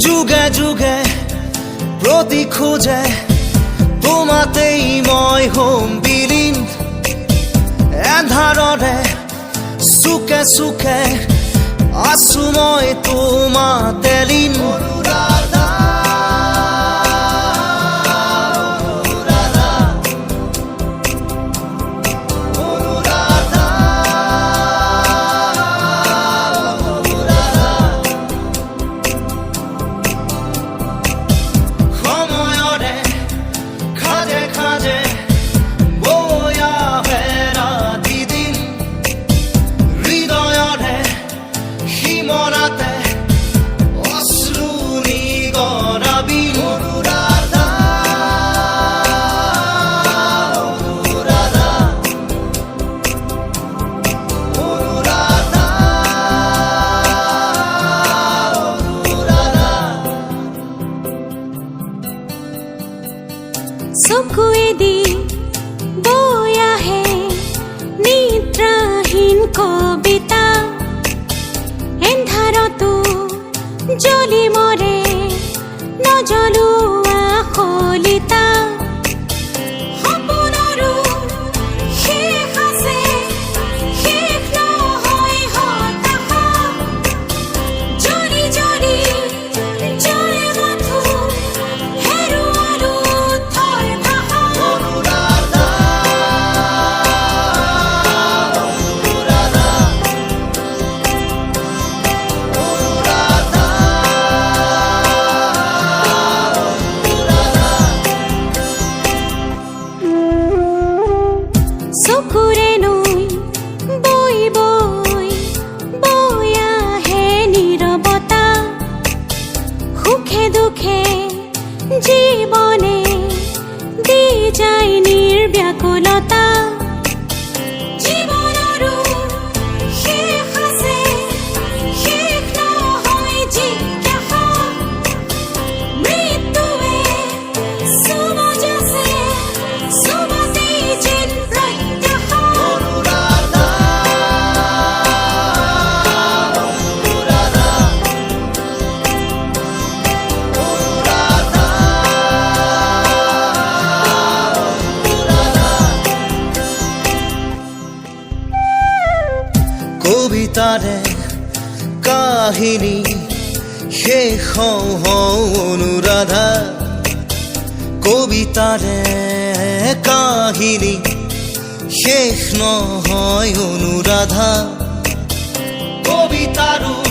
যুগে যুগে প্ৰতি খোজে তোমাতেই মই হম বিলীন এন্ধাৰৰে চুকে চুকে আছো মই তোমাতে লীন চকুৱেদি বৈ আহে নিদ্ৰাহীন কবিতা এন্ধাৰতো জ্বলি মৰে নজ্বলোৱা কলিতা সপোনৰো শেষ আছে শেষ নহয় হতাশা জ্বলি জ্বলি জ্বলে মাথো হেৰুৱালো চকুৰে নৈ বৈ বৈ বৈ আহে নীৰৱতা সুখে দুখে জীৱনে দি যায় নিৰ্ব্যাকুলতা জীৱনৰো শেষ আছে শেষ নহয় জিজ্ঞাসা মৃত্যুৱে চুমজ আছে চুমতেই যেন প্ৰত্যাশা কবিতাৰে কাহিনী শেষ হওঁ অনুৰাধা কবিতাৰে কাহিনী শেষ নহয় অনুৰাধা কবিতাৰো